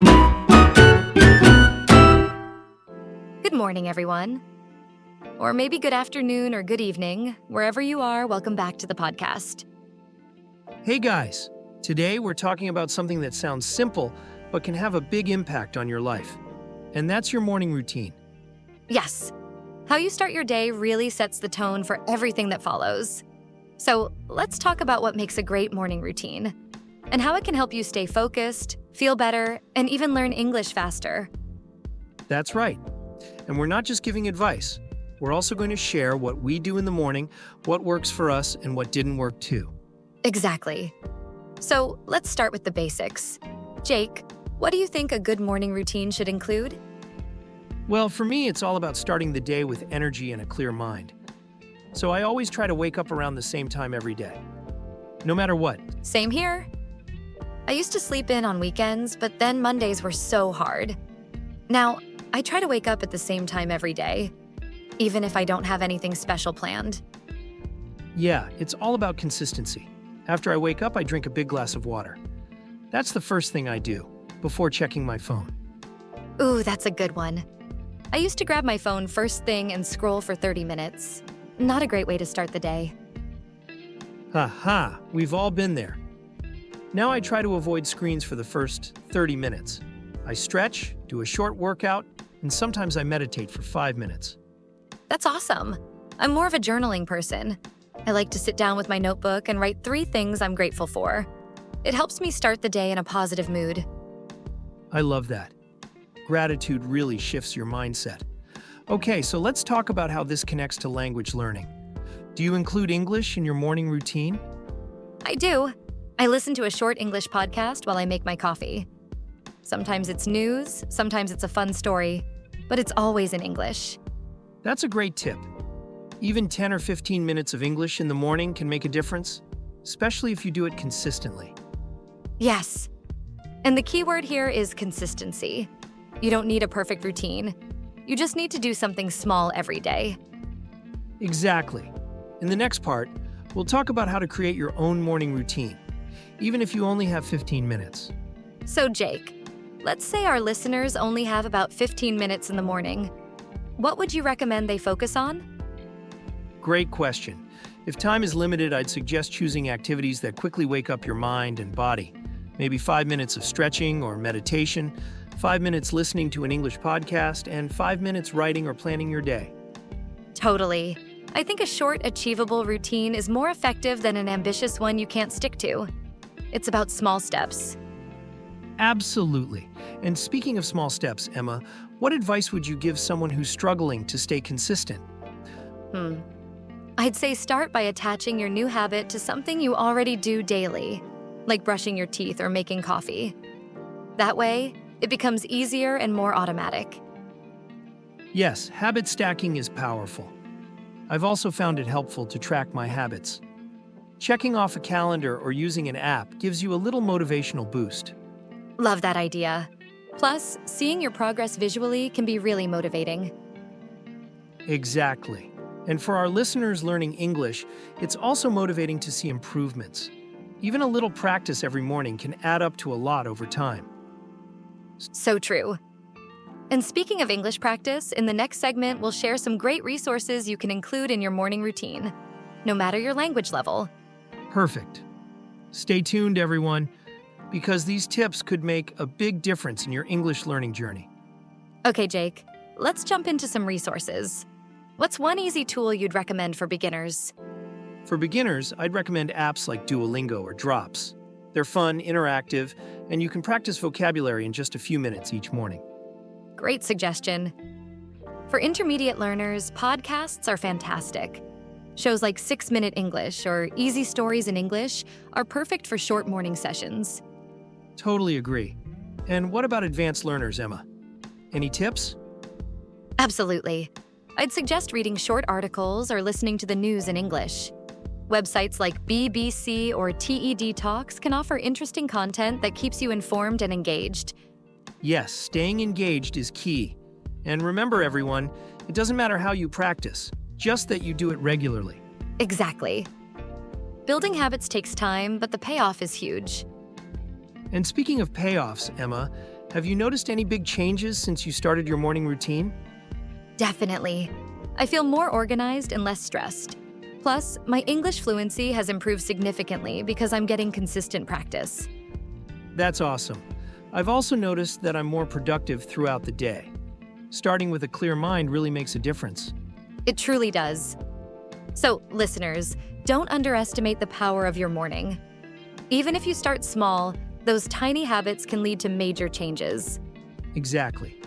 Good morning, everyone. Or maybe good afternoon or good evening. Wherever you are, welcome back to the podcast. Hey guys, today we're talking about something that sounds simple but can have a big impact on your life. And that's your morning routine. Yes, how you start your day really sets the tone for everything that follows. So let's talk about what makes a great morning routine and how it can help you stay focused, feel better, and even learn English faster. That's right. And we're not just giving advice. We're also going to share what we do in the morning, what works for us, and what didn't work too. Exactly. So let's start with the basics. Jake, what do you think a good morning routine should include? Well, for me, it's all about starting the day with energy and a clear mind. So I always try to wake up around the same time every day. No matter what. Same here. I used to sleep in on weekends, but then Mondays were so hard. Now, I try to wake up at the same time every day, even if I don't have anything special planned. Yeah, it's all about consistency. After I wake up, I drink a big glass of water. That's the first thing I do, before checking my phone. Ooh, that's a good one. I used to grab my phone first thing and scroll for 30 minutes. Not a great way to start the day. Ha, we've all been there. Now I try to avoid screens for the first 30 minutes. I stretch, do a short workout, and sometimes I meditate for 5 minutes. That's awesome. I'm more of a journaling person. I like to sit down with my notebook and write 3 things I'm grateful for. It helps me start the day in a positive mood. I love that. Gratitude really shifts your mindset. Okay, so let's talk about how this connects to language learning. Do you include English in your morning routine? I do. I listen to a short English podcast while I make my coffee. Sometimes it's news, sometimes it's a fun story, but it's always in English. That's a great tip. Even 10 or 15 minutes of English in the morning can make a difference, especially if you do it consistently. Yes. And the key word here is consistency. You don't need a perfect routine. You just need to do something small every day. Exactly. In the next part, we'll talk about how to create your own morning routine, even if you only have 15 minutes. So, Jake, let's say our listeners only have about 15 minutes in the morning. What would you recommend they focus on? Great question. If time is limited, I'd suggest choosing activities that quickly wake up your mind and body. Maybe 5 minutes of stretching or meditation, 5 minutes listening to an English podcast, and 5 minutes writing or planning your day. Totally. I think a short, achievable routine is more effective than an ambitious one you can't stick to. It's about small steps. Absolutely. And speaking of small steps, Emma, what advice would you give someone who's struggling to stay consistent? I'd say start by attaching your new habit to something you already do daily, like brushing your teeth or making coffee. That way, it becomes easier and more automatic. Yes, habit stacking is powerful. I've also found it helpful to track my habits. Checking off a calendar or using an app gives you a little motivational boost. Love that idea. Plus, seeing your progress visually can be really motivating. Exactly. And for our listeners learning English, it's also motivating to see improvements. Even a little practice every morning can add up to a lot over time. So true. And speaking of English practice, in the next segment, we'll share some great resources you can include in your morning routine, no matter your language level. Perfect. Stay tuned, everyone, because these tips could make a big difference in your English learning journey. Okay, Jake, let's jump into some resources. What's one easy tool you'd recommend for beginners? For beginners, I'd recommend apps like Duolingo or Drops. They're fun, interactive, and you can practice vocabulary in just a few minutes each morning. Great suggestion. For intermediate learners, podcasts are fantastic. Shows like 6-Minute English or Easy Stories in English are perfect for short morning sessions. Totally agree. And what about advanced learners, Emma? Any tips? Absolutely. I'd suggest reading short articles or listening to the news in English. Websites like BBC or TED Talks can offer interesting content that keeps you informed and engaged. Yes, staying engaged is key. And remember, everyone, it doesn't matter how you practice, just that you do it regularly. Exactly. Building habits takes time, but the payoff is huge. And speaking of payoffs, Emma, Have you noticed any big changes since you started your morning routine? Definitely. I feel more organized and less stressed. Plus, my English fluency has improved significantly because I'm getting consistent practice. That's awesome. I've also noticed that I'm more productive throughout the day. Starting with a clear mind really makes a difference. It truly does. So, listeners, don't underestimate the power of your morning. Even if you start small, those tiny habits can lead to major changes. Exactly.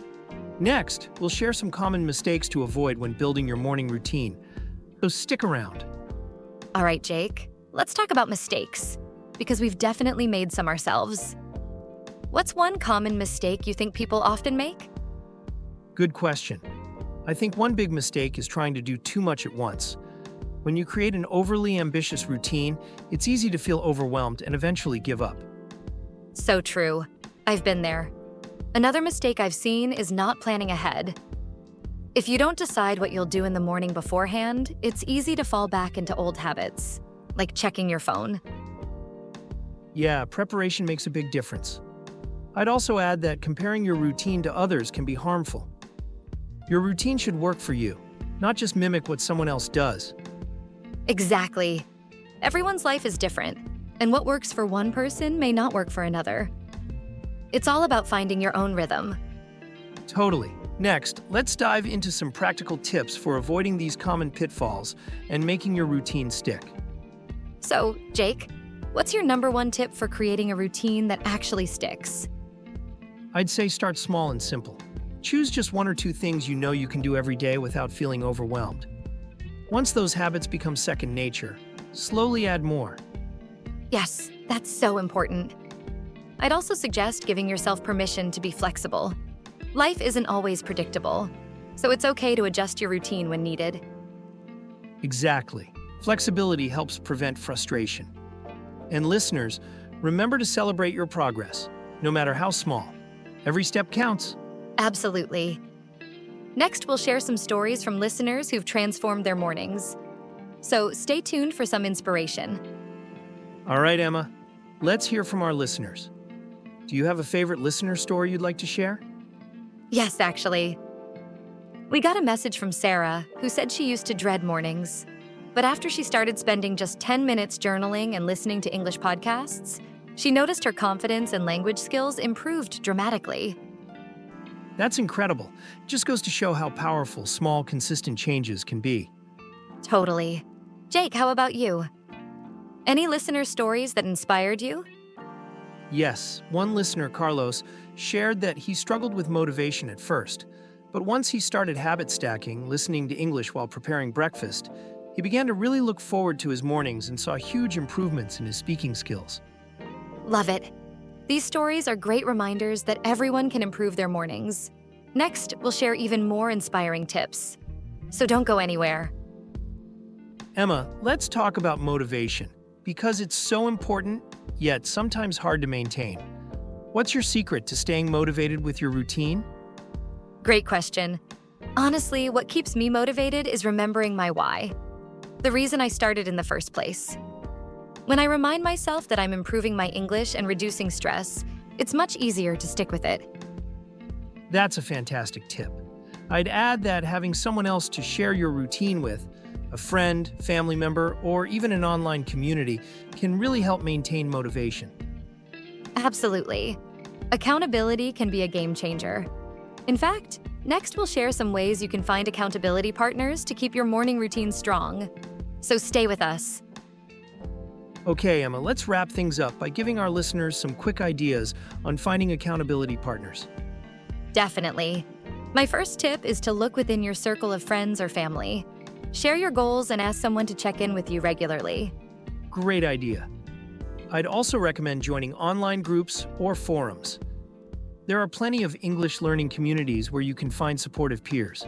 Next, we'll share some common mistakes to avoid when building your morning routine. So stick around. All right, Jake, let's talk about mistakes, because we've definitely made some ourselves. What's one common mistake you think people often make? Good question. I think one big mistake is trying to do too much at once. When you create an overly ambitious routine, it's easy to feel overwhelmed and eventually give up. So true. I've been there. Another mistake I've seen is not planning ahead. If you don't decide what you'll do in the morning beforehand, it's easy to fall back into old habits, like checking your phone. Yeah, preparation makes a big difference. I'd also add that comparing your routine to others can be harmful. Your routine should work for you, not just mimic what someone else does. Exactly. Everyone's life is different, and what works for one person may not work for another. It's all about finding your own rhythm. Totally. Next, let's dive into some practical tips for avoiding these common pitfalls and making your routine stick. So, Jake, what's your number one tip for creating a routine that actually sticks? I'd say start small and simple. Choose just one or two things you know you can do every day without feeling overwhelmed. Once those habits become second nature, slowly add more. Yes, that's so important. I'd also suggest giving yourself permission to be flexible. Life isn't always predictable, so it's okay to adjust your routine when needed. Exactly. Flexibility helps prevent frustration. And listeners, remember to celebrate your progress, no matter how small. Every step counts. Absolutely. Next, we'll share some stories from listeners who've transformed their mornings. So stay tuned for some inspiration. All right, Emma, let's hear from our listeners. Do you have a favorite listener story you'd like to share? Yes, actually. We got a message from Sarah, who said she used to dread mornings. But after she started spending just 10 minutes journaling and listening to English podcasts, she noticed her confidence and language skills improved dramatically. That's incredible. It just goes to show how powerful small, consistent changes can be. Totally. Jake, how about you? Any listener stories that inspired you? Yes, one listener, Carlos, shared that he struggled with motivation at first, but once he started habit stacking, listening to English while preparing breakfast, he began to really look forward to his mornings and saw huge improvements in his speaking skills. Love it. These stories are great reminders that everyone can improve their mornings. Next, we'll share even more inspiring tips. So don't go anywhere. Emma, let's talk about motivation, because it's so important, yet sometimes hard to maintain. What's your secret to staying motivated with your routine? Great question. Honestly, what keeps me motivated is remembering my why. The reason I started in the first place. When I remind myself that I'm improving my English and reducing stress, it's much easier to stick with it. That's a fantastic tip. I'd add that having someone else to share your routine with, a friend, family member, or even an online community, can really help maintain motivation. Absolutely. Accountability can be a game changer. In fact, next we'll share some ways you can find accountability partners to keep your morning routine strong. So stay with us. Okay, Emma, let's wrap things up by giving our listeners some quick ideas on finding accountability partners. Definitely. My first tip is to look within your circle of friends or family. Share your goals and ask someone to check in with you regularly. Great idea. I'd also recommend joining online groups or forums. There are plenty of English learning communities where you can find supportive peers.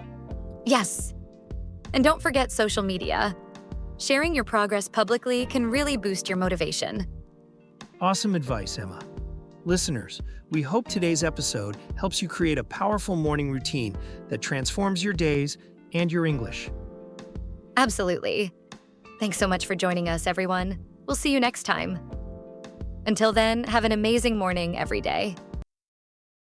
Yes. And don't forget social media. Sharing your progress publicly can really boost your motivation. Awesome advice, Emma. Listeners, we hope today's episode helps you create a powerful morning routine that transforms your days and your English. Absolutely. Thanks so much for joining us, everyone. We'll see you next time. Until then, have an amazing morning every day.